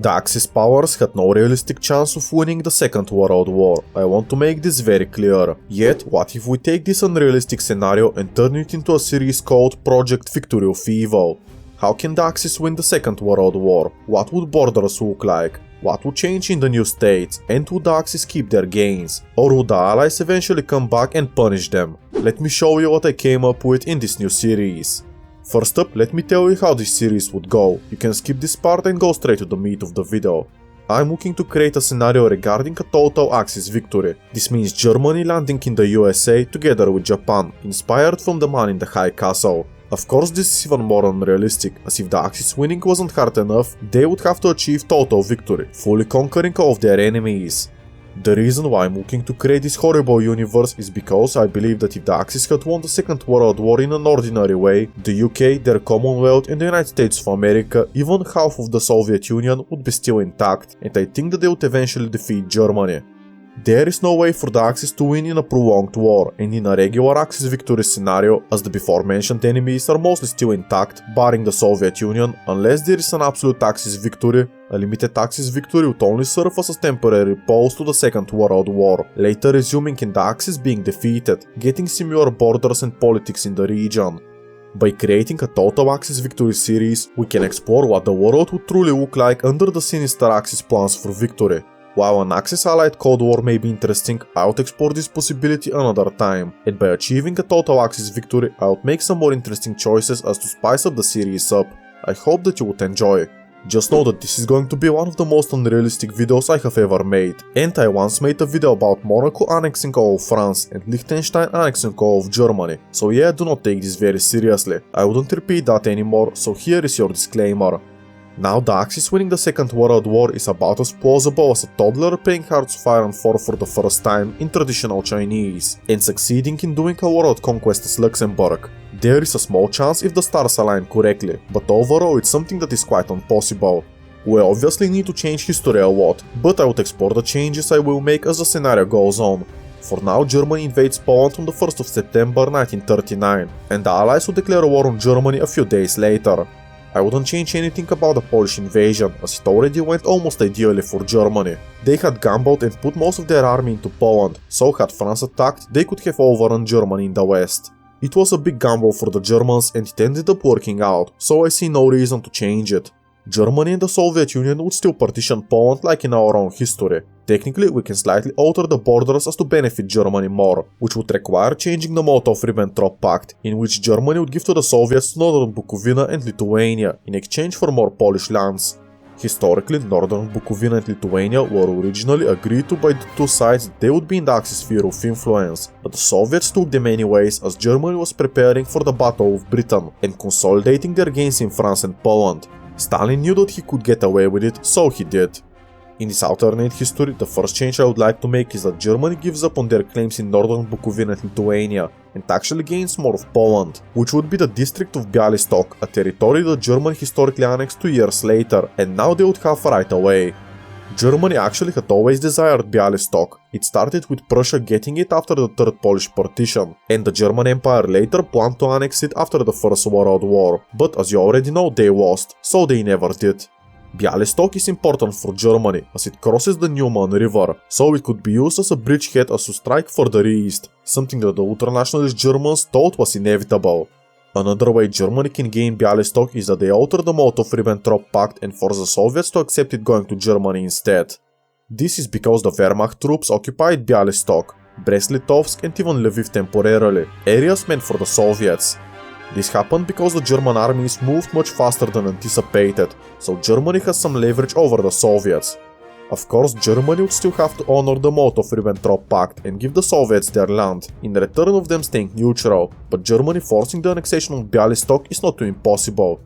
The Axis powers had no realistic chance of winning the Second World War. I want to make this very clear. Yet, what if we take this unrealistic scenario and turn it into a series called Project Victory of Evil? How can the Axis win the Second World War? What would borders look like? What would change in the new states? And would the Axis keep their gains? Or would the Allies eventually come back and punish them? Let me show you what I came up with in this new series. First up, let me tell you how this series would go. You can skip this part and go straight to the meat of the video. I'm looking to create a scenario regarding a total Axis victory. This means Germany landing in the USA together with Japan, inspired from the man in the high castle. Of course, this is even more unrealistic, as if the Axis winning wasn't hard enough, they would have to achieve total victory, fully conquering all of their enemies. The reason why I'm looking to create this horrible universe is because I believe that if the Axis had won the Second World War in an ordinary way, the UK, their Commonwealth and the United States of America, even half of the Soviet Union would be still intact, and I think that they would eventually defeat Germany. There is no way for the Axis to win in a prolonged war, and in a regular Axis victory scenario, as the before mentioned enemies are mostly still intact, barring the Soviet Union, unless there is an absolute Axis victory, a limited Axis victory would only serve as a temporary pause to the Second World War, later resuming in the Axis being defeated, getting similar borders and politics in the region. By creating a total Axis victory series, we can explore what the world would truly look like under the sinister Axis plans for victory. While an Axis-allied Cold War may be interesting, I would explore this possibility another time, and by achieving a total Axis victory, I would make some more interesting choices as to spice up the series up. I hope that you would enjoy. Just know that this is going to be one of the most unrealistic videos I have ever made, and I once made a video about Monaco annexing all of France and Liechtenstein annexing all of Germany, so yeah, do not take this very seriously. I wouldn't repeat that anymore, so here is your disclaimer. Now the Axis winning the Second World War is about as plausible as a toddler playing Hearts of Iron 4 for the first time in traditional Chinese, and succeeding in doing a world conquest as Luxembourg. There is a small chance if the stars align correctly, but overall it's something that is quite impossible. We obviously need to change history a lot, but I would explore the changes I will make as the scenario goes on. For now, Germany invades Poland on the 1st of September 1939, and the Allies would declare war on Germany a few days later. I wouldn't change anything about the Polish invasion, as it already went almost ideally for Germany. They had gambled and put most of their army into Poland, so had France attacked, they could have overrun Germany in the west. It was a big gamble for the Germans and it ended up working out, so I see no reason to change it. Germany and the Soviet Union would still partition Poland like in our own history. Technically, we can slightly alter the borders as to benefit Germany more, which would require changing the Molotov-Ribbentrop Pact, in which Germany would give to the Soviets northern Bukovina and Lithuania in exchange for more Polish lands. Historically, northern Bukovina and Lithuania were originally agreed to by the two sides that they would be in the Axis sphere of influence, but the Soviets took them anyways as Germany was preparing for the Battle of Britain and consolidating their gains in France and Poland. Stalin knew that he could get away with it, so he did. In this alternate history, the first change I would like to make is that Germany gives up on their claims in northern Bukovina and Lithuania and actually gains more of Poland, which would be the district of Bialystok, a territory that Germany historically annexed 2 years later, and now they would have right away. Germany actually had always desired Bialystok. It started with Prussia getting it after the Third Polish Partition, and the German Empire later planned to annex it after the First World War, but as you already know, they lost, so they never did. Bialystok is important for Germany, as it crosses the Neumann River, so it could be used as a bridgehead as to strike further east, something that the ultranationalist Germans thought was inevitable. Another way Germany can gain Bialystok is that they alter the Molotov-Ribbentrop Pact and force the Soviets to accept it going to Germany instead. This is because the Wehrmacht troops occupied Bialystok, Brest-Litovsk and even Lviv temporarily, areas meant for the Soviets. This happened because the German armies moved much faster than anticipated, so Germany has some leverage over the Soviets. Of course, Germany would still have to honor the Molotov-Ribbentrop Pact and give the Soviets their land, in return of them staying neutral, but Germany forcing the annexation of Bialystok is not too impossible.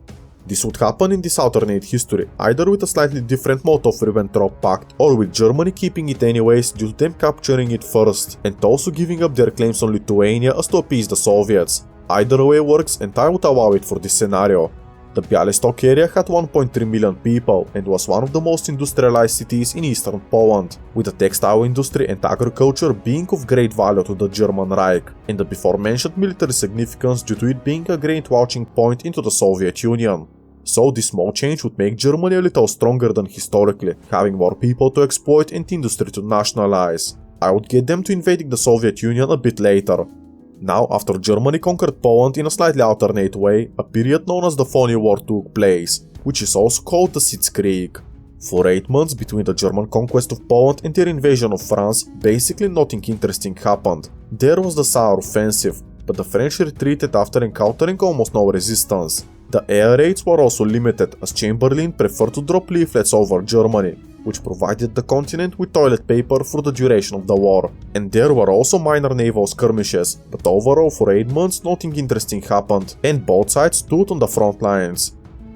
This would happen in this alternate history, either with a slightly different Molotov-Ribbentrop Pact, or with Germany keeping it anyways due to them capturing it first, and also giving up their claims on Lithuania as to appease the Soviets. Either way works and I would allow it for this scenario. The Bialystok area had 1.3 million people and was one of the most industrialized cities in eastern Poland, with the textile industry and agriculture being of great value to the German Reich, and the before mentioned military significance due to it being a great launching point into the Soviet Union. So this small change would make Germany a little stronger than historically, having more people to exploit and industry to nationalize. I would get them to invading the Soviet Union a bit later. Now, after Germany conquered Poland in a slightly alternate way, a period known as the Phoney War took place, which is also called the Sitzkrieg. For 8 months between the German conquest of Poland and their invasion of France, basically nothing interesting happened. There was the Saar offensive, but the French retreated after encountering almost no resistance. The air raids were also limited, as Chamberlain preferred to drop leaflets over Germany, which provided the continent with toilet paper for the duration of the war. And there were also minor naval skirmishes, but overall for 8 months nothing interesting happened, and both sides stood on the front lines.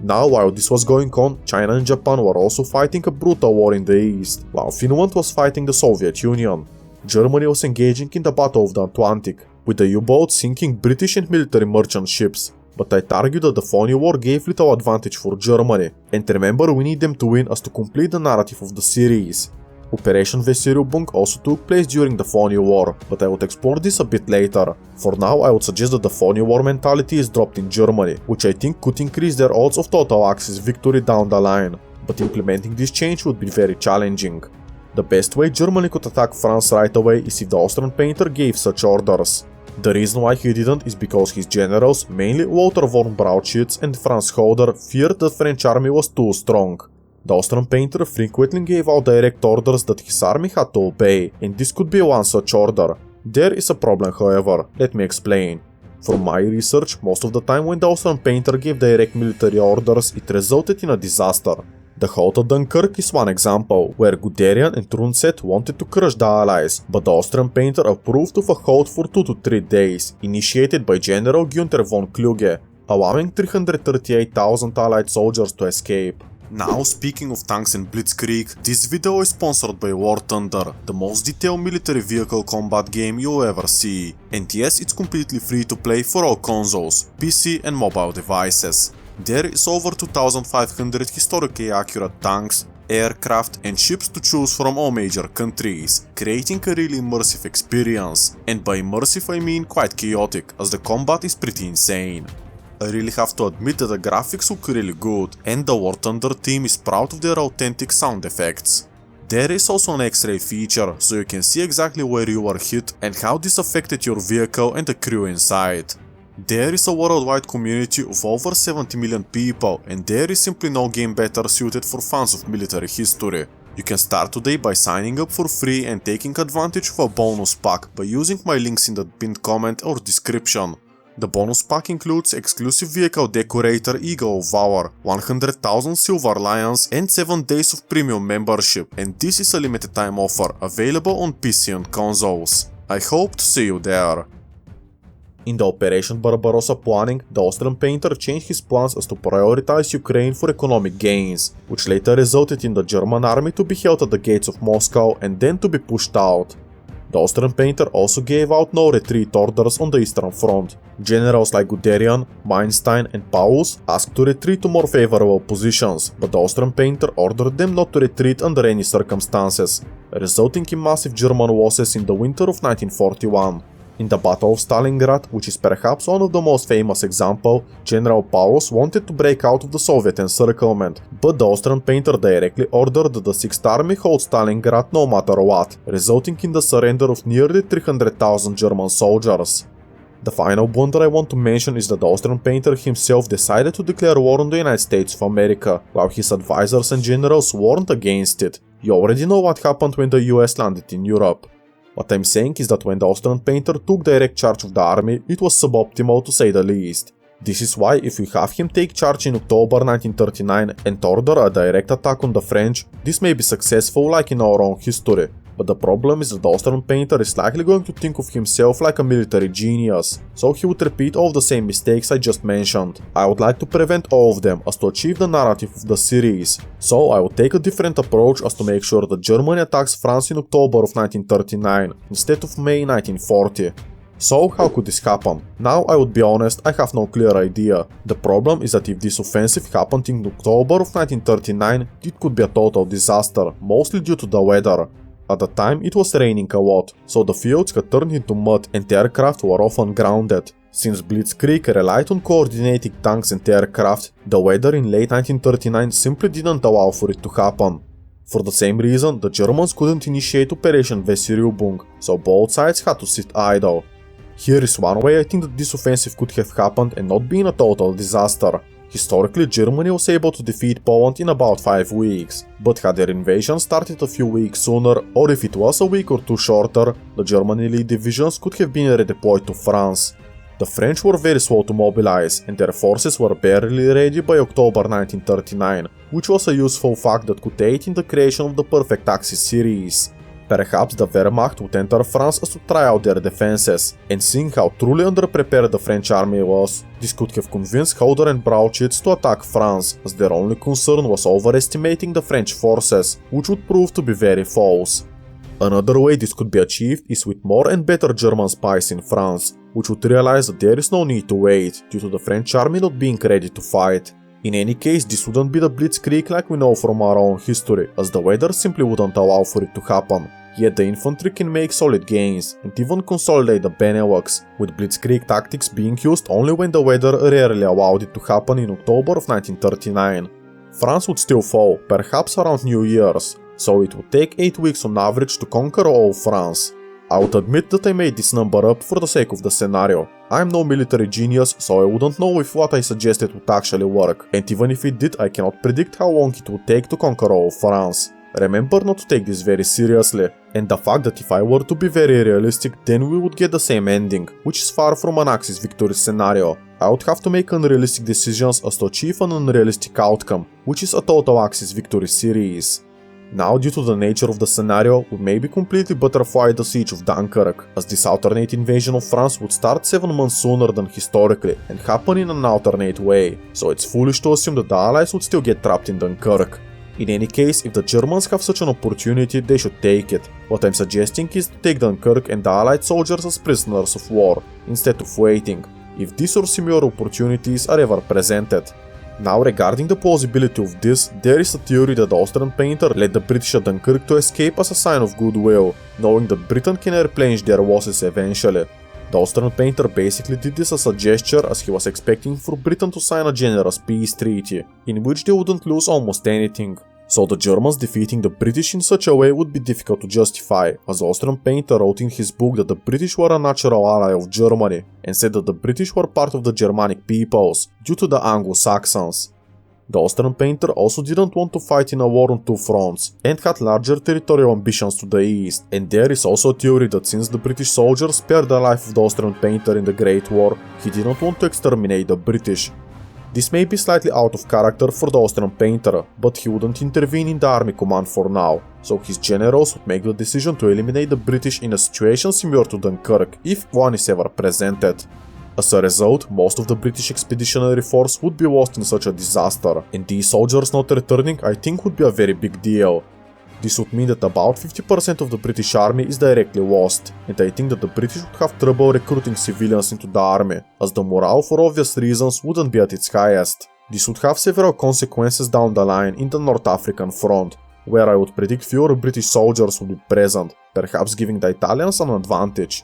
Now, while this was going on, China and Japan were also fighting a brutal war in the east, while Finland was fighting the Soviet Union. Germany was engaging in the Battle of the Atlantic, with the U-boats sinking British and military merchant ships. But I'd argue that the Phoney War gave little advantage for Germany, and remember, we need them to win as to complete the narrative of the series. Operation Weserübung also took place during the Phoney War, but I would explore this a bit later. For now, I would suggest that the Phoney War mentality is dropped in Germany, which I think could increase their odds of total Axis victory down the line, but implementing this change would be very challenging. The best way Germany could attack France right away is if the Austrian painter gave such orders. The reason why he didn't is because his generals, mainly Walter von Brauchitsch and Franz Halder, feared the French army was too strong. The Austrian painter frequently gave out direct orders that his army had to obey, and this could be one such order. There is a problem, however. Let me explain. From my research, most of the time when the Austrian painter gave direct military orders, it resulted in a disaster. The halt at Dunkirk is one example, where Guderian and Trunset wanted to crush the Allies, but the Austrian painter approved of a halt for 2 to 3 days, initiated by General Günther von Kluge, allowing 338,000 Allied soldiers to escape. Now, speaking of tanks and blitzkrieg, this video is sponsored by War Thunder, the most detailed military vehicle combat game you'll ever see. And yes, it's completely free to play for all consoles, PC and mobile devices. There is over 2,500 historically accurate tanks, aircraft and ships to choose from all major countries, creating a really immersive experience. And by immersive I mean quite chaotic, as the combat is pretty insane. I really have to admit that the graphics look really good, and the War Thunder team is proud of their authentic sound effects. There is also an X-ray feature, so you can see exactly where you were hit and how this affected your vehicle and the crew inside. There is a worldwide community of over 70 million people, and there is simply no game better suited for fans of military history. You can start today by signing up for free and taking advantage of a bonus pack by using my links in the pinned comment or description. The bonus pack includes exclusive vehicle decorator Eagle of Valor, 100,000 Silver Lions and 7 days of premium membership, and this is a limited time offer available on PC and consoles. I hope to see you there. In the Operation Barbarossa planning, the Austrian painter changed his plans as to prioritize Ukraine for economic gains, which later resulted in the German army to be held at the gates of Moscow and then to be pushed out. The Austrian painter also gave out no retreat orders on the Eastern Front. Generals like Guderian, Manstein and Paulus asked to retreat to more favorable positions, but the Austrian painter ordered them not to retreat under any circumstances, resulting in massive German losses in the winter of 1941. In the Battle of Stalingrad, which is perhaps one of the most famous examples, General Paulus wanted to break out of the Soviet encirclement, but the Austrian painter directly ordered that the 6th Army hold Stalingrad no matter what, resulting in the surrender of nearly 300,000 German soldiers. The final blunder I want to mention is that the Austrian painter himself decided to declare war on the United States of America, while his advisors and generals warned against it. You already know what happened when the US landed in Europe. What I'm saying is that when the Austrian painter took direct charge of the army, it was suboptimal to say the least. This is why if we have him take charge in October 1939 and order a direct attack on the French, this may be successful like in our own history. But the problem is that the Austrian painter is likely going to think of himself like a military genius, so he would repeat all of the same mistakes I just mentioned. I would like to prevent all of them as to achieve the narrative of the series, so I would take a different approach as to make sure that Germany attacks France in October of 1939 instead of May 1940. So how could this happen? Now I would be honest, I have no clear idea. The problem is that if this offensive happened in October of 1939, it could be a total disaster, mostly due to the weather. At the time it was raining a lot, so the fields had turned into mud and the aircraft were often grounded. Since Blitzkrieg relied on coordinating tanks and aircraft, the weather in late 1939 simply didn't allow for it to happen. For the same reason, the Germans couldn't initiate Operation Westsiereubung, so both sides had to sit idle. Here is one way I think that this offensive could have happened and not been a total disaster. Historically, Germany was able to defeat Poland in about 5 weeks, but had their invasion started a few weeks sooner, or if it was a week or two shorter, the German elite divisions could have been redeployed to France. The French were very slow to mobilize, and their forces were barely ready by October 1939, which was a useful fact that could aid in the creation of the Perfect Axis series. Perhaps the Wehrmacht would enter France as to try out their defenses, and seeing how truly underprepared the French army was, this could have convinced Hauder and Brauchitsch to attack France, as their only concern was overestimating the French forces, which would prove to be very false. Another way this could be achieved is with more and better German spies in France, which would realize that there is no need to wait, due to the French army not being ready to fight. In any case, this wouldn't be the Blitzkrieg like we know from our own history, as the weather simply wouldn't allow for it to happen. Yet the infantry can make solid gains, and even consolidate the Benelux, with Blitzkrieg tactics being used only when the weather rarely allowed it to happen in October of 1939. France would still fall, perhaps around New Year's, so it would take 8 weeks on average to conquer all France. I would admit that I made this number up for the sake of the scenario. I am no military genius, so I wouldn't know if what I suggested would actually work, and even if it did, I cannot predict how long it would take to conquer all France. Remember not to take this very seriously, and the fact that if I were to be very realistic, then we would get the same ending, which is far from an Axis victory scenario. I would have to make unrealistic decisions as to achieve an unrealistic outcome, which is a total Axis victory series. Now, due to the nature of the scenario, we may be completely butterfly the siege of Dunkirk, as this alternate invasion of France would start 7 months sooner than historically, and happen in an alternate way, so it's foolish to assume that the Allies would still get trapped in Dunkirk. In any case, if the Germans have such an opportunity, they should take it. What I'm suggesting is to take Dunkirk and the Allied soldiers as prisoners of war, instead of waiting, if these or similar opportunities are ever presented. Now, regarding the plausibility of this, there is a theory that the Austrian painter led the British at Dunkirk to escape as a sign of goodwill, knowing that Britain can replenish their losses eventually. The Austrian painter basically did this as a gesture, as he was expecting for Britain to sign a generous peace treaty, in which they wouldn't lose almost anything. So the Germans defeating the British in such a way would be difficult to justify, as the Austrian painter wrote in his book that the British were a natural ally of Germany, and said that the British were part of the Germanic peoples, due to the Anglo-Saxons. The Austrian painter also didn't want to fight in a war on 2 fronts, and had larger territorial ambitions to the east, and there is also a theory that since the British soldiers spared the life of the Austrian painter in the Great War, he didn't want to exterminate the British. This may be slightly out of character for the Austrian painter, but he wouldn't intervene in the army command for now, so his generals would make the decision to eliminate the British in a situation similar to Dunkirk, if one is ever presented. As a result, most of the British expeditionary force would be lost in such a disaster, and these soldiers not returning I think would be a very big deal. This would mean that about 50% of the British army is directly lost, and I think that the British would have trouble recruiting civilians into the army, as the morale for obvious reasons wouldn't be at its highest. This would have several consequences down the line in the North African front, where I would predict fewer British soldiers would be present, perhaps giving the Italians an advantage.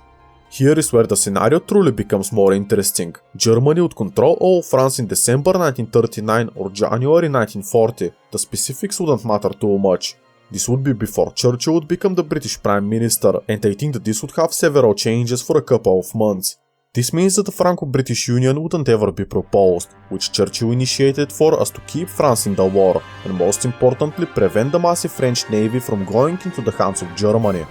Here is where the scenario truly becomes more interesting. Germany would control all France in December 1939 or January 1940, the specifics wouldn't matter too much. This would be before Churchill would become the British Prime Minister, and I think that this would have several changes for a couple of months. This means that the Franco-British Union wouldn't ever be proposed, which Churchill initiated for us to keep France in the war, and most importantly prevent the massive French navy from going into the hands of Germany.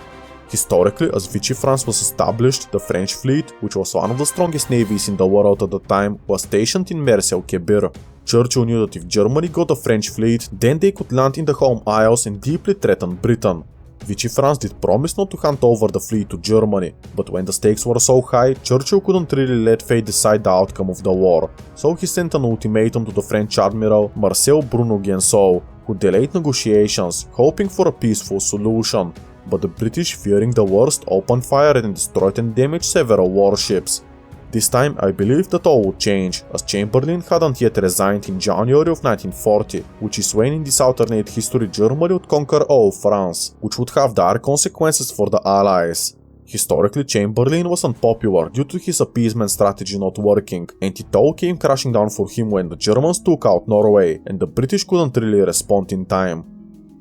Historically, as Vichy France was established, the French fleet, which was one of the strongest navies in the world at the time, was stationed in Mersey au Kebir. Churchill knew that if Germany got a French fleet, then they could land in the home isles and deeply threaten Britain. Vichy France did promise not to hand over the fleet to Germany, but when the stakes were so high, Churchill couldn't really let fate decide the outcome of the war, so he sent an ultimatum to the French admiral Marcel Brunot-Guenceau, who delayed negotiations, hoping for a peaceful solution. But the British, fearing the worst, opened fire and destroyed and damaged several warships. This time I believe that all would change, as Chamberlain hadn't yet resigned in January of 1940, which is when in this alternate history Germany would conquer all France, which would have dire consequences for the Allies. Historically, Chamberlain was unpopular due to his appeasement strategy not working, and it all came crashing down for him when the Germans took out Norway and the British couldn't really respond in time.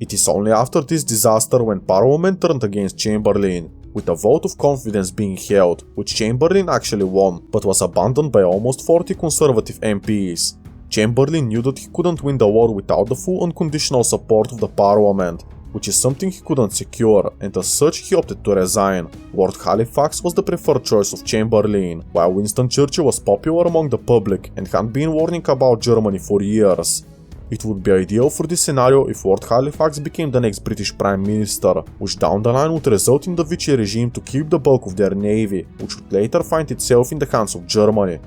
It is only after this disaster when Parliament turned against Chamberlain, with a vote of confidence being held, which Chamberlain actually won, but was abandoned by almost 40 Conservative MPs. Chamberlain knew that he couldn't win the war without the full unconditional support of the Parliament, which is something he couldn't secure, and as such he opted to resign. Lord Halifax was the preferred choice of Chamberlain, while Winston Churchill was popular among the public and had been warning about Germany for years. It would be ideal for this scenario if Lord Halifax became the next British Prime Minister, which down the line would result in the Vichy regime to keep the bulk of their navy, which would later find itself in the hands of Germany.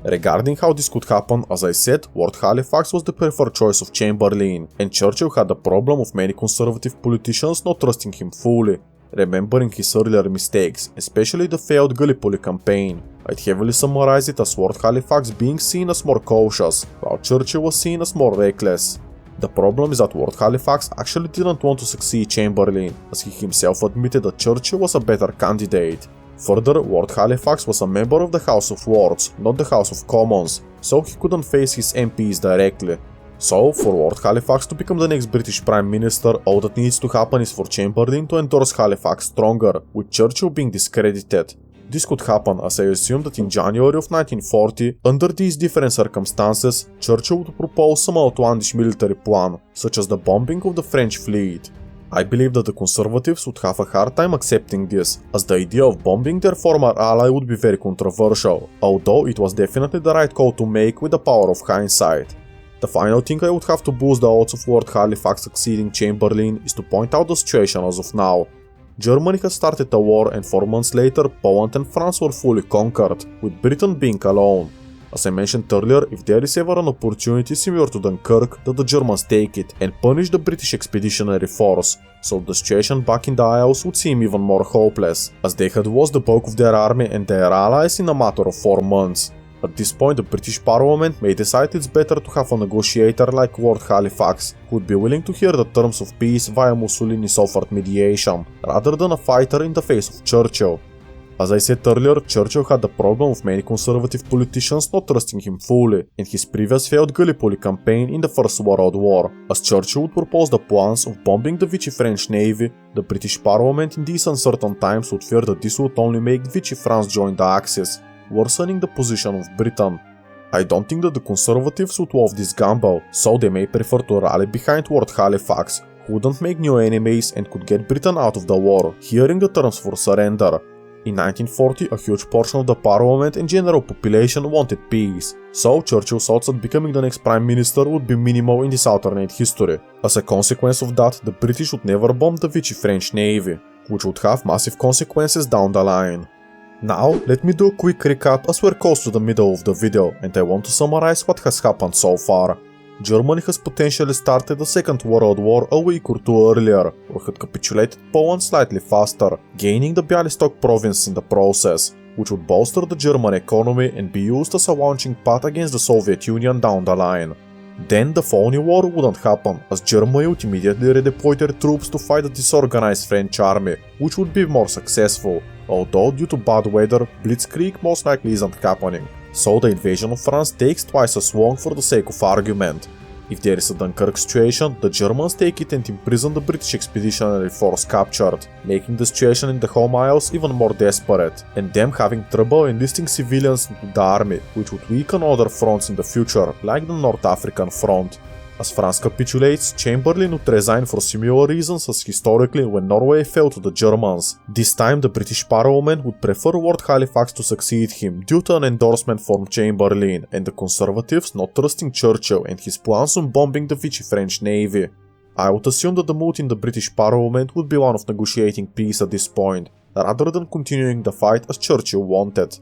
Regarding how this could happen, as I said, Lord Halifax was the preferred choice of Chamberlain, and Churchill had the problem of many conservative politicians not trusting him fully, remembering his earlier mistakes, especially the failed Gallipoli campaign. I'd heavily summarize it as Lord Halifax being seen as more cautious, while Churchill was seen as more reckless. The problem is that Lord Halifax actually didn't want to succeed Chamberlain, as he himself admitted that Churchill was a better candidate. Further, Lord Halifax was a member of the House of Lords, not the House of Commons, so he couldn't face his MPs directly. So, for Lord Halifax to become the next British Prime Minister, all that needs to happen is for Chamberlain to endorse Halifax stronger, with Churchill being discredited. This could happen as I assume that in January of 1940, under these different circumstances, Churchill would propose some outlandish military plan, such as the bombing of the French fleet. I believe that the Conservatives would have a hard time accepting this, as the idea of bombing their former ally would be very controversial, although it was definitely the right call to make with the power of hindsight. The final thing I would have to boost the odds of Lord Halifax succeeding Chamberlain is to point out the situation as of now. Germany had started the war and 4 months later Poland and France were fully conquered, with Britain being alone. As I mentioned earlier, if there is ever an opportunity similar to Dunkirk, that the Germans take it and punish the British Expeditionary Force, so the situation back in the Isles would seem even more hopeless, as they had lost the bulk of their army and their allies in a matter of 4 months. At this point, the British Parliament may decide it's better to have a negotiator like Lord Halifax, who would be willing to hear the terms of peace via Mussolini's offered mediation, rather than a fighter in the face of Churchill. As I said earlier, Churchill had the problem of many conservative politicians not trusting him fully, in his previous failed Gallipoli campaign in the First World War, as Churchill would propose the plans of bombing the Vichy French Navy. The British Parliament in these uncertain times would fear that this would only make Vichy France join the Axis, worsening the position of Britain. I don't think that the Conservatives would love this gamble, so they may prefer to rally behind Lord Halifax, who wouldn't make new enemies and could get Britain out of the war, hearing the terms for surrender. In 1940, a huge portion of the Parliament and general population wanted peace, so Churchill thought that becoming the next Prime Minister would be minimal in this alternate history. As a consequence of that, the British would never bomb the Vichy French Navy, which would have massive consequences down the line. Now, let me do a quick recap as we're close to the middle of the video, and I want to summarize what has happened so far. Germany has potentially started the Second World War a week or two earlier, or had capitulated Poland slightly faster, gaining the Bialystok province in the process, which would bolster the German economy and be used as a launching pad against the Soviet Union down the line. Then the Phoney War wouldn't happen, as Germany would immediately redeploy their troops to fight the disorganized French army, which would be more successful, although due to bad weather, Blitzkrieg most likely isn't happening. So the invasion of France takes twice as long for the sake of argument. If there is a Dunkirk situation, the Germans take it and imprison the British Expeditionary Force captured, making the situation in the Home Isles even more desperate, and them having trouble enlisting civilians into the army, which would weaken other fronts in the future, like the North African front. As France capitulates, Chamberlain would resign for similar reasons as historically when Norway fell to the Germans. This time the British Parliament would prefer Lord Halifax to succeed him due to an endorsement from Chamberlain and the Conservatives not trusting Churchill and his plans on bombing the Vichy French Navy. I would assume that the mood in the British Parliament would be one of negotiating peace at this point, rather than continuing the fight as Churchill wanted.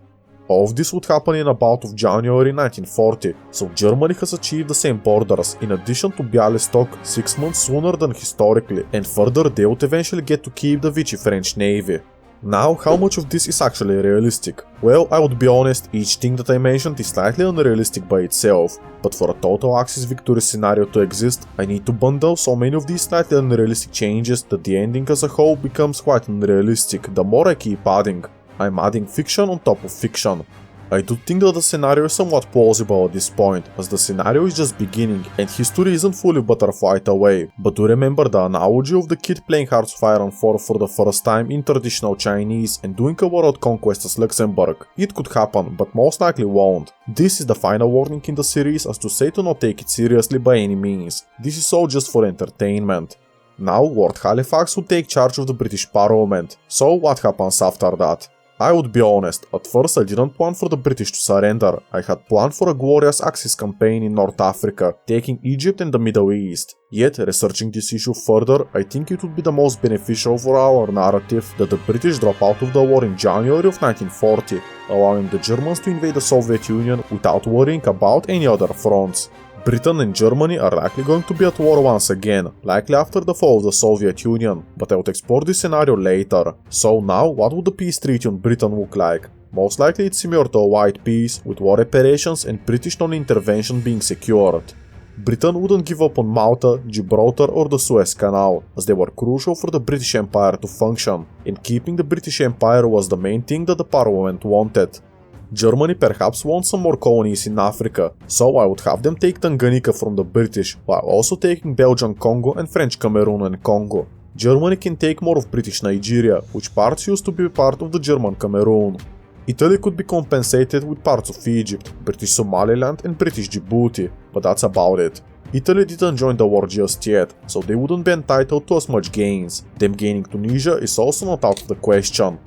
All of this would happen in about of January 1940, so Germany has achieved the same borders, in addition to Bialystok 6 months sooner than historically, and further they would eventually get to keep the Vichy French Navy. Now, how much of this is actually realistic? Well, I would be honest, each thing that I mentioned is slightly unrealistic by itself, but for a total Axis victory scenario to exist, I need to bundle so many of these slightly unrealistic changes that the ending as a whole becomes quite unrealistic the more I keep adding. I'm adding fiction on top of fiction. I do think that the scenario is somewhat plausible at this point, as the scenario is just beginning and history isn't fully butterflied away, but do remember the analogy of the kid playing Hearts of Iron 4 for the first time in traditional Chinese and doing a world conquest as Luxembourg. It could happen, but most likely won't. This is the final warning in the series as to say to not take it seriously by any means. This is all just for entertainment. Now Lord Halifax would take charge of the British Parliament, so what happens after that? I would be honest, at first I didn't plan for the British to surrender. I had planned for a glorious Axis campaign in North Africa, taking Egypt and the Middle East. Yet, researching this issue further, I think it would be the most beneficial for our narrative that the British drop out of the war in January of 1940, allowing the Germans to invade the Soviet Union without worrying about any other fronts. Britain and Germany are likely going to be at war once again, likely after the fall of the Soviet Union, but I will explore this scenario later. So now, what would the peace treaty on Britain look like? Most likely it's similar to a white peace, with war reparations and British non-intervention being secured. Britain wouldn't give up on Malta, Gibraltar or the Suez Canal, as they were crucial for the British Empire to function, and keeping the British Empire was the main thing that the Parliament wanted. Germany perhaps wants some more colonies in Africa, so I would have them take Tanganyika from the British, while also taking Belgian Congo and French Cameroon and Congo. Germany can take more of British Nigeria, which parts used to be part of the German Cameroon. Italy could be compensated with parts of Egypt, British Somaliland and British Djibouti, but that's about it. Italy didn't join the war just yet, so they wouldn't be entitled to as much gains. Them gaining Tunisia is also not out of the question.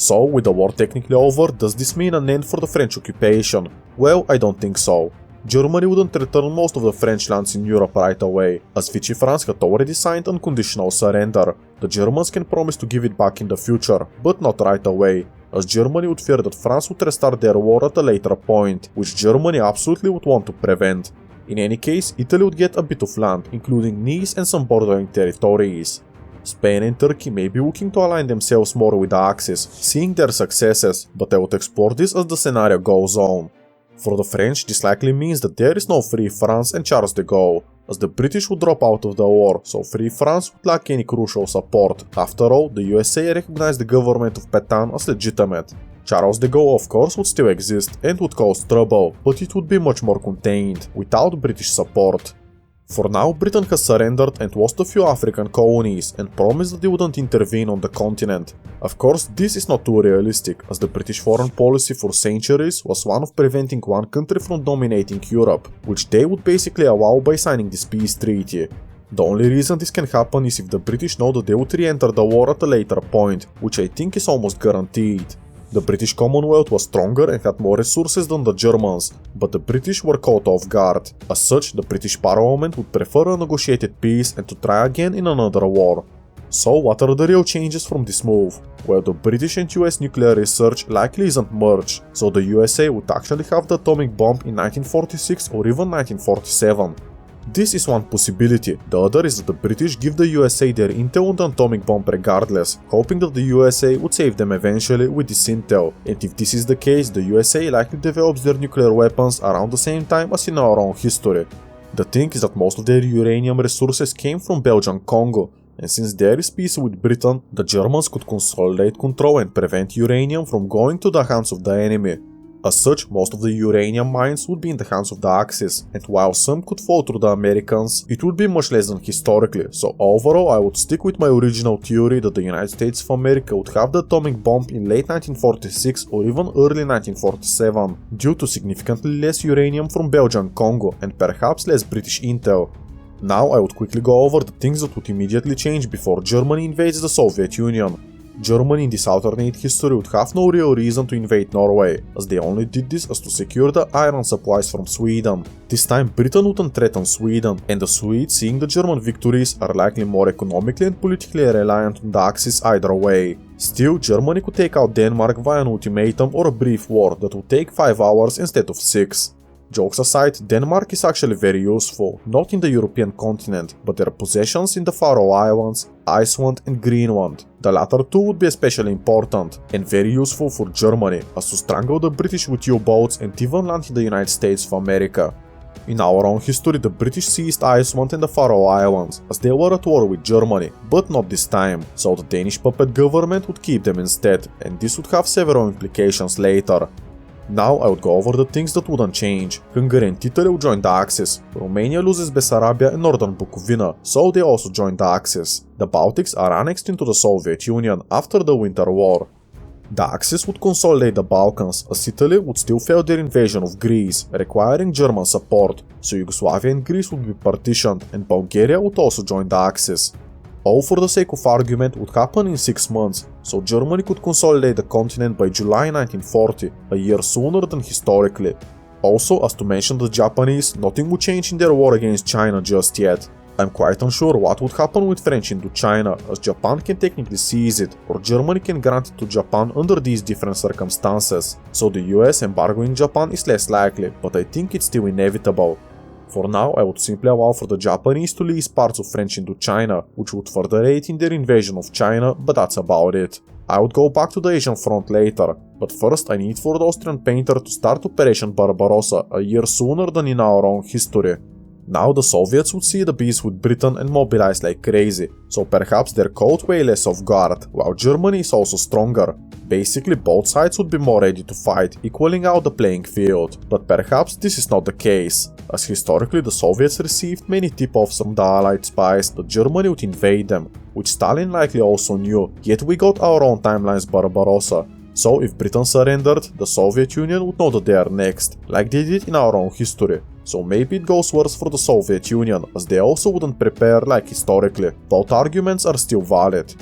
So, with the war technically over, does this mean an end for the French occupation? Well, I don't think so. Germany wouldn't return most of the French lands in Europe right away, as Vichy France had already signed unconditional surrender. The Germans can promise to give it back in the future, but not right away, as Germany would fear that France would restart their war at a later point, which Germany absolutely would want to prevent. In any case, Italy would get a bit of land, including Nice and some bordering territories. Spain and Turkey may be looking to align themselves more with the Axis, seeing their successes, but I would explore this as the scenario goes on. For the French, this likely means that there is no Free France and Charles de Gaulle, as the British would drop out of the war, so Free France would lack any crucial support. After all, the USA recognized the government of Pétain as legitimate. Charles de Gaulle of course would still exist and would cause trouble, but it would be much more contained, without British support. For now, Britain has surrendered and lost a few African colonies and promised that they wouldn't intervene on the continent. Of course, this is not too realistic, as the British foreign policy for centuries was one of preventing one country from dominating Europe, which they would basically allow by signing this peace treaty. The only reason this can happen is if the British know that they would re-enter the war at a later point, which I think is almost guaranteed. The British Commonwealth was stronger and had more resources than the Germans, but the British were caught off guard. As such, the British Parliament would prefer a negotiated peace and to try again in another war. So what are the real changes from this move? Well, the British and US nuclear research likely isn't much, so the USA would actually have the atomic bomb in 1946 or even 1947. This is one possibility. The other is that the British give the USA their intel on the atomic bomb regardless, hoping that the USA would save them eventually with this intel, and if this is the case, the USA likely develops their nuclear weapons around the same time as in our own history. The thing is that most of their uranium resources came from Belgian Congo, and since there is peace with Britain, the Germans could consolidate control and prevent uranium from going to the hands of the enemy. As such, most of the uranium mines would be in the hands of the Axis, and while some could fall to the Americans, it would be much less than historically, so overall I would stick with my original theory that the United States of America would have the atomic bomb in late 1946 or even early 1947, due to significantly less uranium from Belgian Congo and perhaps less British intel. Now I would quickly go over the things that would immediately change before Germany invades the Soviet Union. Germany in this alternate history would have no real reason to invade Norway, as they only did this as to secure the iron supplies from Sweden. This time Britain wouldn't threaten Sweden, and the Swedes, seeing the German victories, are likely more economically and politically reliant on the Axis either way. Still, Germany could take out Denmark via an ultimatum or a brief war that would take 5 hours instead of 6. Jokes aside, Denmark is actually very useful, not in the European continent, but their possessions in the Faroe Islands, Iceland and Greenland. The latter two would be especially important, and very useful for Germany, as to strangle the British with U-boats and even land in the United States of America. In our own history, the British seized Iceland and the Faroe Islands, as they were at war with Germany, but not this time, so the Danish puppet government would keep them instead, and this would have several implications later. Now I would go over the things that wouldn't change. Hungary and Italy would join the Axis, Romania loses Bessarabia and northern Bukovina, so they also joined the Axis. The Baltics are annexed into the Soviet Union after the Winter War. The Axis would consolidate the Balkans, as Italy would still fail their invasion of Greece, requiring German support, so Yugoslavia and Greece would be partitioned, and Bulgaria would also join the Axis. All for the sake of argument would happen in 6 months, so Germany could consolidate the continent by July 1940, a year sooner than historically. Also, as to mention the Japanese, nothing would change in their war against China just yet. I'm quite unsure what would happen with French Indochina, as Japan can technically seize it, or Germany can grant it to Japan under these different circumstances, so the US embargoing Japan is less likely, but I think it's still inevitable. For now, I would simply allow for the Japanese to lease parts of French Indochina, which would further aid in their invasion of China, but that's about it. I would go back to the Asian front later, but first I need for the Austrian painter to start Operation Barbarossa a year sooner than in our own history. Now the Soviets would see the beast with Britain and mobilize like crazy, so perhaps they're caught way less off guard, while Germany is also stronger. Basically both sides would be more ready to fight, equaling out the playing field, but perhaps this is not the case, as historically the Soviets received many tip-offs from the Allied spies that Germany would invade them, which Stalin likely also knew, yet we got our own timeline's Barbarossa. So if Britain surrendered, the Soviet Union would know that they are next, like they did in our own history. So maybe it goes worse for the Soviet Union, as they also wouldn't prepare like historically. Both arguments are still valid.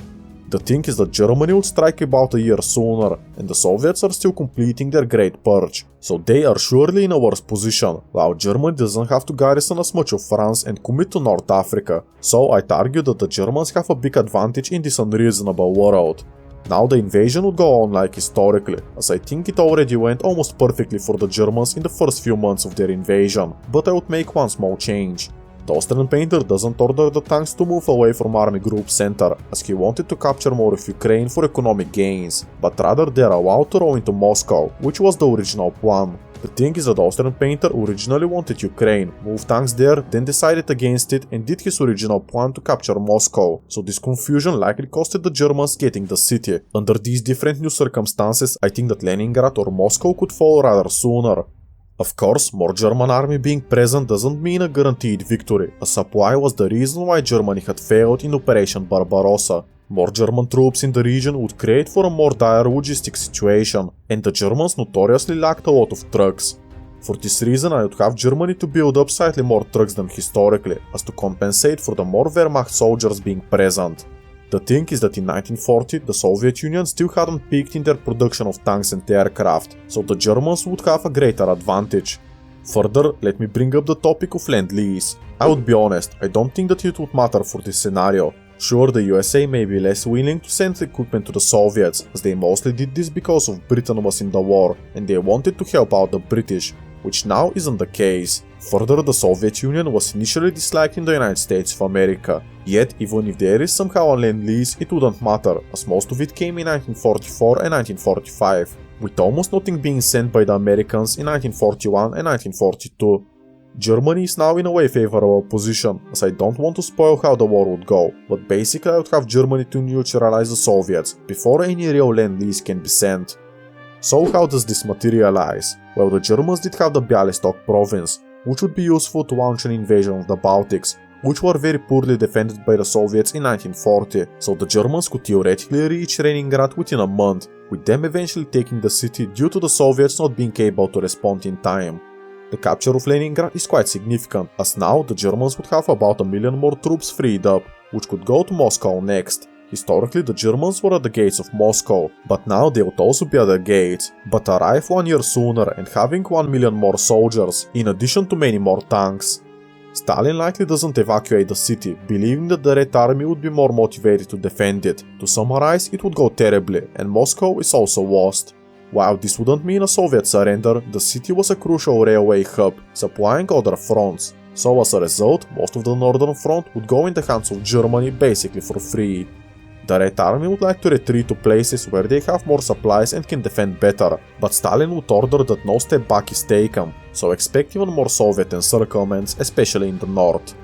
The thing is that Germany would strike about a year sooner, and the Soviets are still completing their Great Purge, so they are surely in a worse position, while Germany doesn't have to garrison as much of France and commit to North Africa, so I'd argue that the Germans have a big advantage in this unreasonable world. Now the invasion would go on like historically, as I think it already went almost perfectly for the Germans in the first few months of their invasion, but I would make one small change. The Austrian painter doesn't order the tanks to move away from Army Group Center, as he wanted to capture more of Ukraine for economic gains, but rather they are allowed to roll into Moscow, which was the original plan. The thing is that the Austrian painter originally wanted Ukraine, moved tanks there, then decided against it and did his original plan to capture Moscow, so this confusion likely costed the Germans getting the city. Under these different new circumstances, I think that Leningrad or Moscow could fall rather sooner. Of course, more German army being present doesn't mean a guaranteed victory, as supply was the reason why Germany had failed in Operation Barbarossa. More German troops in the region would create for a more dire logistic situation, and the Germans notoriously lacked a lot of trucks. For this reason I would have Germany to build up slightly more trucks than historically, as to compensate for the more Wehrmacht soldiers being present. The thing is that in 1940 the Soviet Union still hadn't peaked in their production of tanks and aircraft, so the Germans would have a greater advantage. Further, let me bring up the topic of Lend-Lease. I would be honest, I don't think that it would matter for this scenario. Sure, the USA may be less willing to send equipment to the Soviets, as they mostly did this because of Britain was in the war, and they wanted to help out the British, which now isn't the case. Further, the Soviet Union was initially disliked in the United States of America. Yet, even if there is somehow a Lend-Lease, it wouldn't matter, as most of it came in 1944 and 1945, with almost nothing being sent by the Americans in 1941 and 1942. Germany is now in a way favorable position, as I don't want to spoil how the war would go, but basically I would have Germany to neutralize the Soviets before any real Lend-Lease can be sent. So how does this materialize? Well, the Germans did have the Bialystok province, which would be useful to launch an invasion of the Baltics, which were very poorly defended by the Soviets in 1940, so the Germans could theoretically reach Leningrad within a month, with them eventually taking the city due to the Soviets not being able to respond in time. The capture of Leningrad is quite significant, as now the Germans would have about 1 million more troops freed up, which could go to Moscow next. Historically the Germans were at the gates of Moscow, but now they would also be at the gates, but arrive 1 year sooner and having 1 million more soldiers, in addition to many more tanks. Stalin likely doesn't evacuate the city, believing that the Red Army would be more motivated to defend it. To summarize, it would go terribly, and Moscow is also lost. While this wouldn't mean a Soviet surrender, the city was a crucial railway hub, supplying other fronts. So as a result, most of the northern front would go in the hands of Germany basically for free. The Red Army would like to retreat to places where they have more supplies and can defend better, but Stalin would order that no step back is taken, so expect even more Soviet encirclements, especially in the north.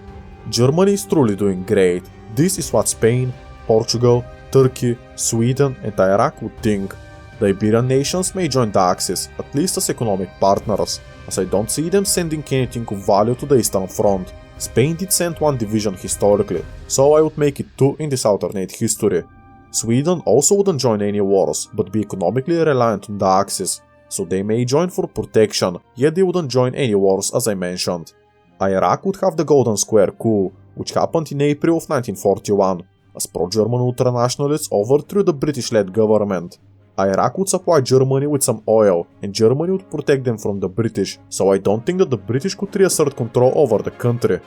Germany is truly doing great. This is what Spain, Portugal, Turkey, Sweden and Iraq would think. The Iberian nations may join the Axis, at least as economic partners, as I don't see them sending anything of value to the Eastern Front. Spain did send one division historically, so I would make it 2 in this alternate history. Sweden also wouldn't join any wars, but be economically reliant on the Axis, so they may join for protection, yet they wouldn't join any wars as I mentioned. Iraq would have the Golden Square coup, which happened in April of 1941, as pro-German ultranationalists overthrew the British-led government. Iraq would supply Germany with some oil, and Germany would protect them from the British, so I don't think that the British could reassert control over the country.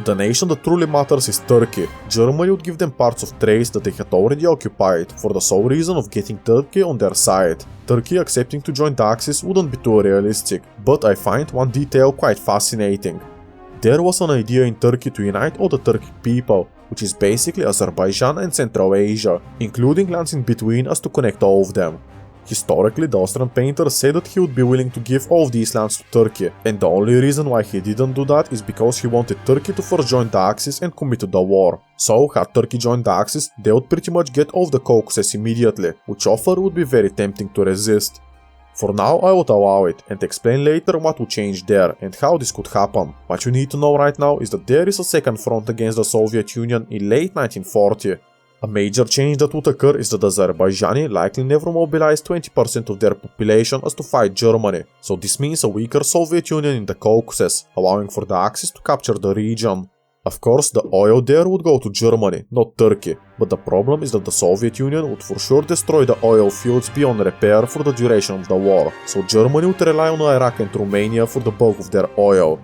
The nation that truly matters is Turkey. Germany would give them parts of Thrace that they had already occupied, for the sole reason of getting Turkey on their side. Turkey accepting to join the Axis wouldn't be too realistic, but I find one detail quite fascinating. There was an idea in Turkey to unite all the Turkic people, which is basically Azerbaijan and Central Asia, including lands in between as to connect all of them. Historically, the Austrian painter said that he would be willing to give all of these lands to Turkey, and the only reason why he didn't do that is because he wanted Turkey to first join the Axis and commit to the war. So, had Turkey joined the Axis, they would pretty much get all of the Caucasus immediately, which offer would be very tempting to resist. For now, I would allow it, and explain later what would change there and how this could happen. What you need to know right now is that there is a second front against the Soviet Union in late 1940. A major change that would occur is that the Azerbaijani likely never mobilized 20% of their population as to fight Germany, so this means a weaker Soviet Union in the Caucasus, allowing for the Axis to capture the region. Of course, the oil there would go to Germany, not Turkey, but the problem is that the Soviet Union would for sure destroy the oil fields beyond repair for the duration of the war, so Germany would rely on Iraq and Romania for the bulk of their oil.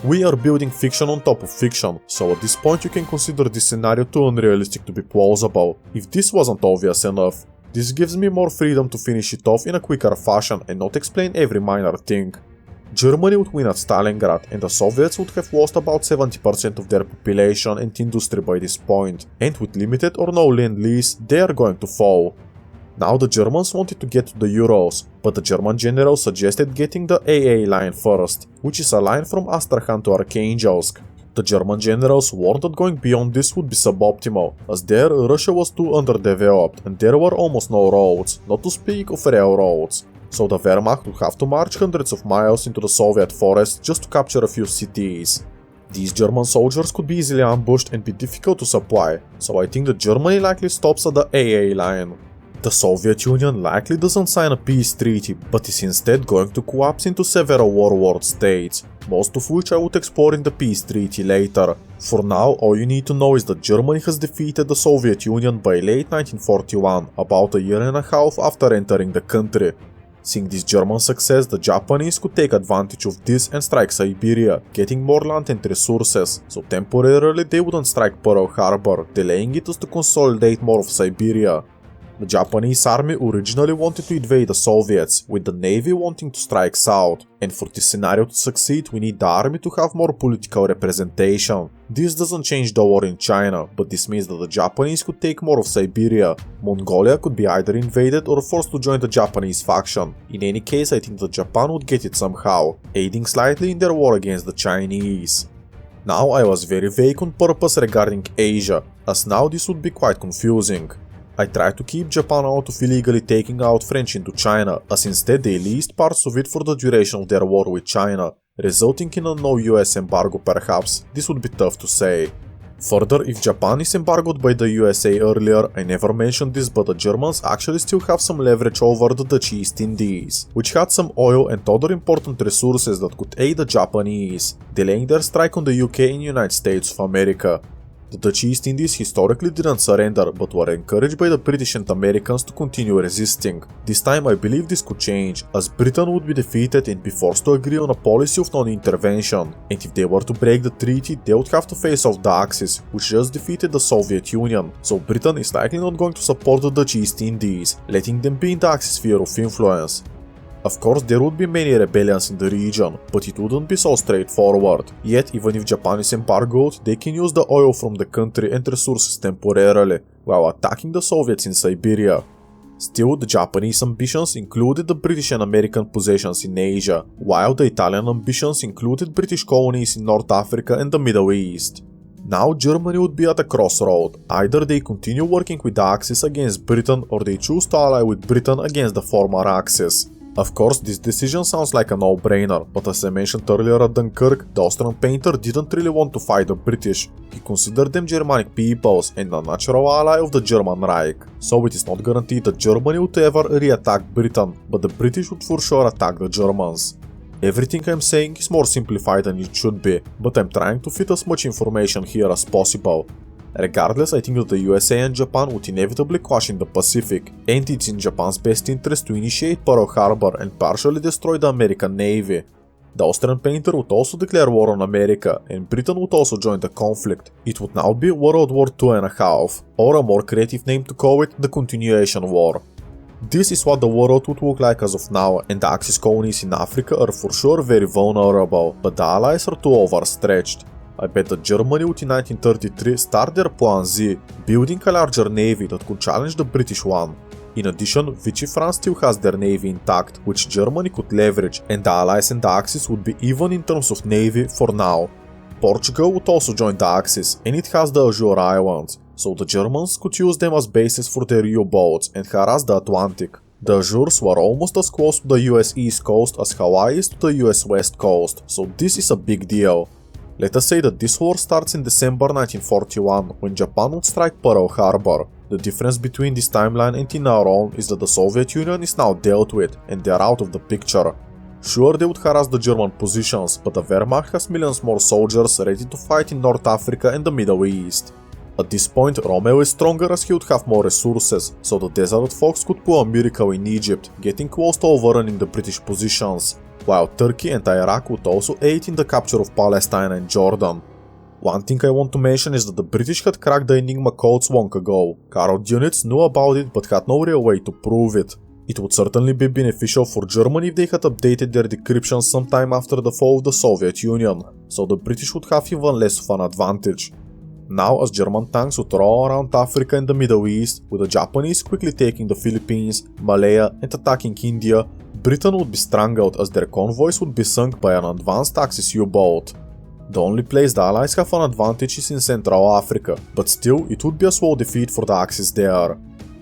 We are building fiction on top of fiction, so at this point you can consider this scenario too unrealistic to be plausible, if this wasn't obvious enough. This gives me more freedom to finish it off in a quicker fashion and not explain every minor thing. Germany would win at Stalingrad, and the Soviets would have lost about 70% of their population and industry by this point, and with limited or no Lend-Lease, they are going to fall. Now the Germans wanted to get to the Urals, but the German general suggested getting the AA line first, which is a line from Astrakhan to Arkhangelsk. The German generals warned that going beyond this would be suboptimal, as there Russia was too underdeveloped and there were almost no roads, not to speak of railroads. So the Wehrmacht would have to march hundreds of miles into the Soviet forest just to capture a few cities. These German soldiers could be easily ambushed and be difficult to supply, so I think that Germany likely stops at the AA line. The Soviet Union likely doesn't sign a peace treaty, but is instead going to collapse into several warlord states, most of which I would explore in the peace treaty later. For now, all you need to know is that Germany has defeated the Soviet Union by late 1941, about a year and a half after entering the country. Seeing this German success, the Japanese could take advantage of this and strike Siberia, getting more land and resources, so temporarily they wouldn't strike Pearl Harbor, delaying it as to consolidate more of Siberia. The Japanese army originally wanted to invade the Soviets, with the navy wanting to strike south, and for this scenario to succeed we need the army to have more political representation. This doesn't change the war in China, but this means that the Japanese could take more of Siberia. Mongolia could be either invaded or forced to join the Japanese faction. In any case, I think that Japan would get it somehow, aiding slightly in their war against the Chinese. Now I was very vague on purpose regarding Asia, as now this would be quite confusing. I tried to keep Japan out of illegally taking out French into China, as instead they leased parts of it for the duration of their war with China, resulting in a no US embargo perhaps. This would be tough to say. Further, if Japan is embargoed by the USA earlier, I never mentioned this, but the Germans actually still have some leverage over the Dutch East Indies, which had some oil and other important resources that could aid the Japanese, delaying their strike on the UK and United States of America. The Dutch East Indies historically didn't surrender, but were encouraged by the British and Americans to continue resisting. This time I believe this could change, as Britain would be defeated and be forced to agree on a policy of non-intervention, and if they were to break the treaty, they would have to face off the Axis, which just defeated the Soviet Union, so Britain is likely not going to support the Dutch East Indies, letting them be in the Axis sphere of influence. Of course, there would be many rebellions in the region, but it wouldn't be so straightforward. Yet, even if Japan is embargoed, they can use the oil from the country and resources temporarily, while attacking the Soviets in Siberia. Still, the Japanese ambitions included the British and American possessions in Asia, while the Italian ambitions included British colonies in North Africa and the Middle East. Now Germany would be at a crossroad. Either they continue working with the Axis against Britain, or they choose to ally with Britain against the former Axis. Of course, this decision sounds like a no-brainer, but as I mentioned earlier at Dunkirk, the Austrian painter didn't really want to fight the British. He considered them Germanic peoples and a natural ally of the German Reich. So it is not guaranteed that Germany would ever re-attack Britain, but the British would for sure attack the Germans. Everything I'm saying is more simplified than it should be, but I'm trying to fit as much information here as possible. Regardless, I think that the USA and Japan would inevitably clash in the Pacific, and it's in Japan's best interest to initiate Pearl Harbor and partially destroy the American Navy. The Austrian painter would also declare war on America, and Britain would also join the conflict. It would now be World War II.5, or a more creative name to call it, the Continuation War. This is what the world would look like as of now, and the Axis colonies in Africa are for sure very vulnerable, but the Allies are too overstretched. I bet that Germany would in 1933 start their Plan Z, building a larger navy that could challenge the British one. In addition, Vichy France still has their navy intact, which Germany could leverage, and the Allies and the Axis would be even in terms of navy for now. Portugal would also join the Axis, and it has the Azure Islands, so the Germans could use them as bases for their U-boats and harass the Atlantic. The Azures were almost as close to the US East Coast as Hawaii is to the US West Coast, so this is a big deal. Let us say that this war starts in December 1941, when Japan would strike Pearl Harbor. The difference between this timeline and in our own is that the Soviet Union is now dealt with, and they are out of the picture. Sure, they would harass the German positions, but the Wehrmacht has millions more soldiers ready to fight in North Africa and the Middle East. At this point, Romeo is stronger as he would have more resources, so the Desert Fox could pull a miracle in Egypt, getting close to overrunning the British positions, while Turkey and Iraq would also aid in the capture of Palestine and Jordan. One thing I want to mention is that the British had cracked the Enigma codes long ago. Carrot units knew about it but had no real way to prove it. It would certainly be beneficial for Germany if they had updated their decryption sometime after the fall of the Soviet Union, so the British would have even less of an advantage. Now, as German tanks would roll around Africa and the Middle East, with the Japanese quickly taking the Philippines, Malaya and attacking India, Britain would be strangled as their convoys would be sunk by an advanced Axis U-boat. The only place the Allies have an advantage is in Central Africa, but still it would be a slow defeat for the Axis there.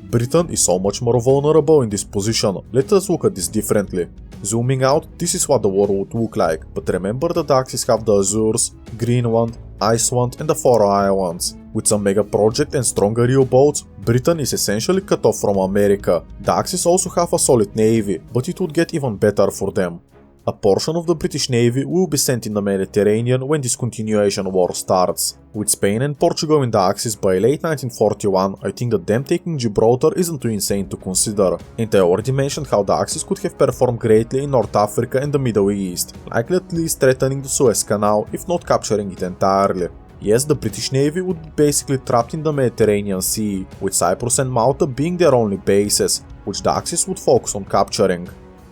Britain is so much more vulnerable in this position. Let us look at this differently. Zooming out, this is what the war would look like, but remember that the Axis have the Azores, Greenland, Iceland and the Faroe Islands. With some mega project and stronger U-boats, Britain is essentially cut off from America. The Axis also have a solid navy, but it would get even better for them. A portion of the British Navy will be sent in the Mediterranean when this Continuation War starts. With Spain and Portugal in the Axis by late 1941, I think that them taking Gibraltar isn't too insane to consider. And I already mentioned how the Axis could have performed greatly in North Africa and the Middle East, likely at least threatening the Suez Canal if not capturing it entirely. Yes, the British Navy would be basically trapped in the Mediterranean Sea, with Cyprus and Malta being their only bases, which the Axis would focus on capturing.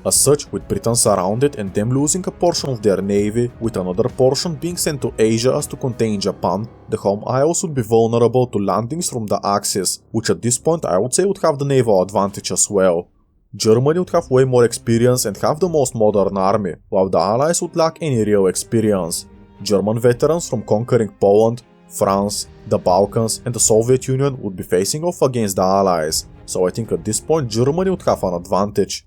As such, with Britain surrounded and them losing a portion of their navy, with another portion being sent to Asia as to contain Japan, the home isles would be vulnerable to landings from the Axis, which at this point I would say would have the naval advantage as well. Germany would have way more experience and have the most modern army, while the Allies would lack any real experience. German veterans from conquering Poland, France, the Balkans and the Soviet Union would be facing off against the Allies, so I think at this point Germany would have an advantage.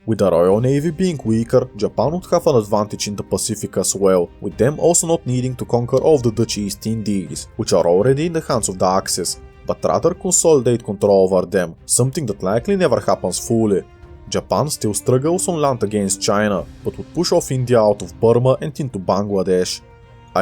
With the Royal Navy being weaker, Japan would have an advantage in the Pacific as well, with them also not needing to conquer all of the Dutch East Indies, which are already in the hands of the Axis, but rather consolidate control over them, something that likely never happens fully. Japan still struggles on land against China, but would push off India out of Burma and into Bangladesh.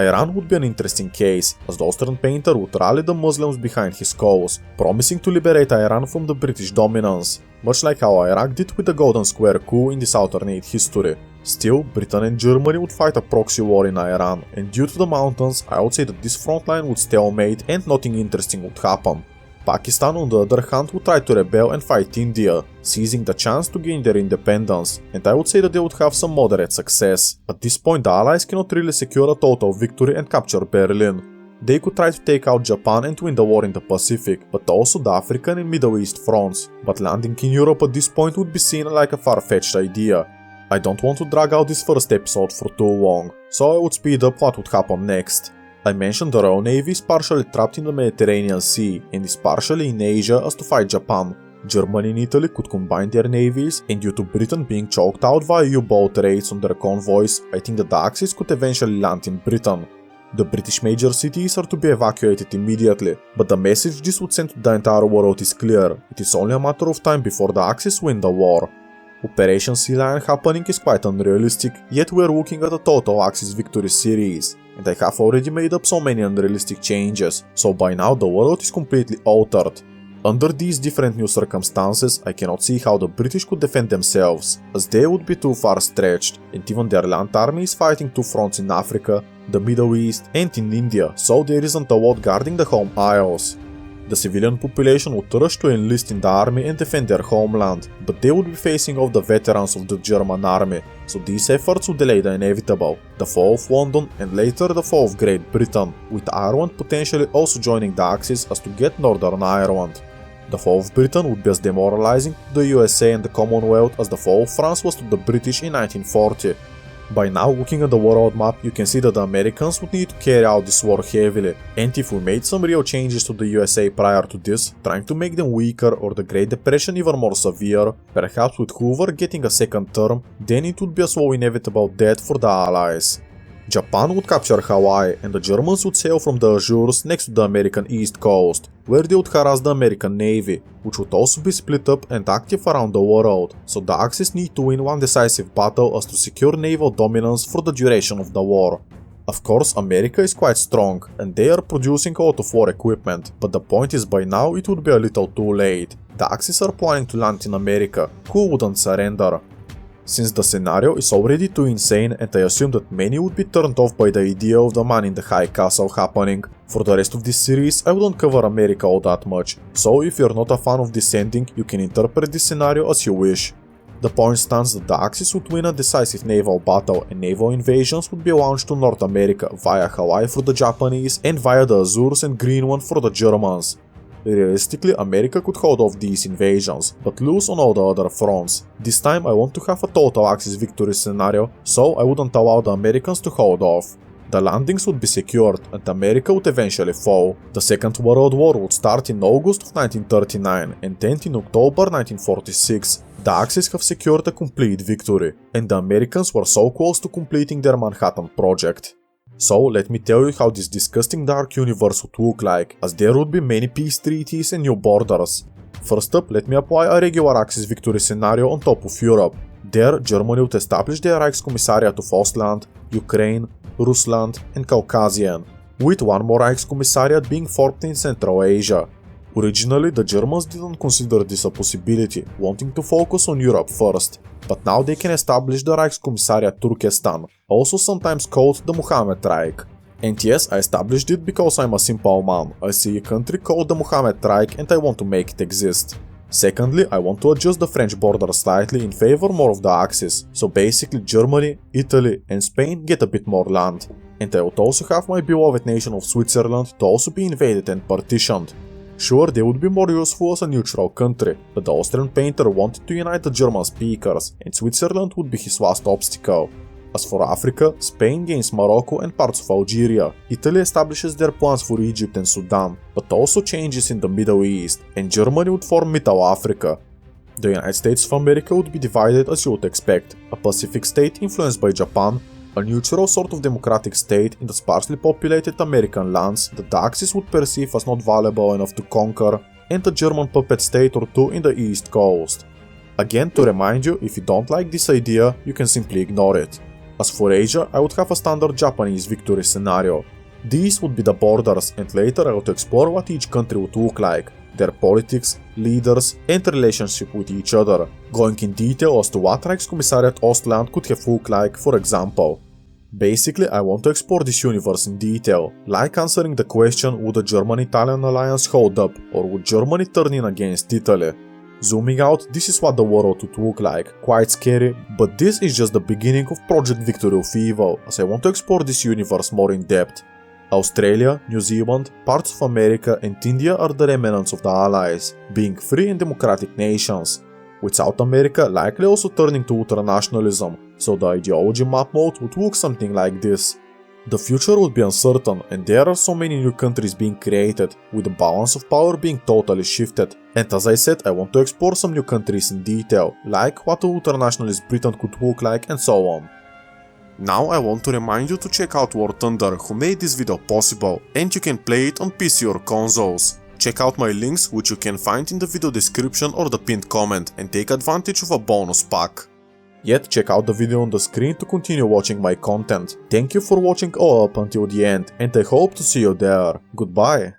Iran would be an interesting case, as the Austrian painter would rally the Muslims behind his cause, promising to liberate Iran from the British dominance, much like how Iraq did with the Golden Square coup in this alternate history. Still, Britain and Germany would fight a proxy war in Iran, and due to the mountains, I would say that this front line would stalemate and nothing interesting would happen. Pakistan, on the other hand, would try to rebel and fight India, seizing the chance to gain their independence, and I would say that they would have some moderate success. At this point, the Allies cannot really secure a total victory and capture Berlin. They could try to take out Japan and win the war in the Pacific, but also the African and Middle East fronts, but landing in Europe at this point would be seen like a far-fetched idea. I don't want to drag out this first episode for too long, so I would speed up what would happen next. I mentioned the Royal Navy is partially trapped in the Mediterranean Sea and is partially in Asia as to fight Japan. Germany and Italy could combine their navies, and due to Britain being choked out via U-boat raids on their convoys, I think that the Axis could eventually land in Britain. The British major cities are to be evacuated immediately, but the message this would send to the entire world is clear: it is only a matter of time before the Axis win the war. Operation Sea Lion happening is quite unrealistic, yet we are looking at a total Axis victory series, and I have already made up so many unrealistic changes, so by now the world is completely altered. Under these different new circumstances, I cannot see how the British could defend themselves, as they would be too far stretched, and even their land army is fighting two fronts in Africa, the Middle East and in India, so there isn't a lot guarding the home isles. The civilian population would rush to enlist in the army and defend their homeland, but they would be facing off the veterans of the German army, so these efforts would delay the inevitable, the fall of London and later the fall of Great Britain, with Ireland potentially also joining the Axis as to get Northern Ireland. The fall of Britain would be as demoralizing to the USA and the Commonwealth as the fall of France was to the British in 1940. By now, looking at the world map, you can see that the Americans would need to carry out this war heavily, and if we made some real changes to the USA prior to this, trying to make them weaker or the Great Depression even more severe, perhaps with Hoover getting a second term, then it would be a slow inevitable death for the Allies. Japan would capture Hawaii, and the Germans would sail from the Azores next to the American East Coast, where they would harass the American Navy, which would also be split up and active around the world, so the Axis need to win one decisive battle as to secure naval dominance for the duration of the war. Of course, America is quite strong, and they are producing a lot of war equipment, but the point is by now it would be a little too late. The Axis are planning to land in America, who wouldn't surrender? Since the scenario is already too insane, and I assume that many would be turned off by the idea of the Man in the High Castle happening, for the rest of this series I wouldn't cover America all that much, so if you're not a fan of this ending, you can interpret this scenario as you wish. The point stands that the Axis would win a decisive naval battle, and naval invasions would be launched to North America via Hawaii for the Japanese and via the Azores and Greenland for the Germans. Realistically, America could hold off these invasions, but lose on all the other fronts. This time I want to have a total Axis victory scenario, so I wouldn't allow the Americans to hold off. The landings would be secured, and America would eventually fall. The Second World War would start in August of 1939 and end in October 1946. The Axis have secured a complete victory, and the Americans were so close to completing their Manhattan Project. So let me tell you how this disgusting dark universe would look like, as there would be many peace treaties and new borders. First up, let me apply a regular Axis victory scenario on top of Europe. There, Germany would establish their Reichskommissariat of Ostland, Ukraine, Rusland and Caucasian, with one more Reichskommissariat being formed in Central Asia. Originally, the Germans didn't consider this a possibility, wanting to focus on Europe first, but now they can establish the Reichskommissariat Turkestan, also sometimes called the Muhammad Reich. And yes, I established it because I'm a simple man. I see a country called the Muhammad Reich and I want to make it exist. Secondly, I want to adjust the French border slightly in favor more of the Axis, so basically Germany, Italy and Spain get a bit more land. And I would also have my beloved nation of Switzerland to also be invaded and partitioned. Sure, they would be more useful as a neutral country, but the Austrian painter wanted to unite the German speakers, and Switzerland would be his last obstacle. As for Africa, Spain gains Morocco and parts of Algeria, Italy establishes their plans for Egypt and Sudan, but also changes in the Middle East, and Germany would form Middle Africa. The United States of America would be divided as you would expect, a Pacific state influenced by Japan, a neutral sort of democratic state in the sparsely populated American lands that the Axis would perceive as not valuable enough to conquer, and a German puppet state or two in the East Coast. Again, to remind you, if you don't like this idea, you can simply ignore it. As for Asia, I would have a standard Japanese victory scenario. These would be the borders, and later I would explore what each country would look like, their politics, leaders, and relationship with each other, going in detail as to what Reichskommissariat Ostland could have looked like, for example. Basically, I want to explore this universe in detail, like answering the question, would the German-Italian alliance hold up, or would Germany turn in against Italy? Zooming out, this is what the world would look like, quite scary, but this is just the beginning of Project Victory of Evil, as I want to explore this universe more in depth. Australia, New Zealand, parts of America and India are the remnants of the Allies, being free and democratic nations, with South America likely also turning to ultranationalism, so the ideology map mode would look something like this. The future would be uncertain, and there are so many new countries being created, with the balance of power being totally shifted. And as I said, I want to explore some new countries in detail, like what a ultranationalist Britain could look like and so on. Now I want to remind you to check out War Thunder, who made this video possible, and you can play it on PC or consoles. Check out my links, which you can find in the video description or the pinned comment, and take advantage of a bonus pack. Yet check out the video on the screen to continue watching my content. Thank you for watching all up until the end, and I hope to see you there. Goodbye.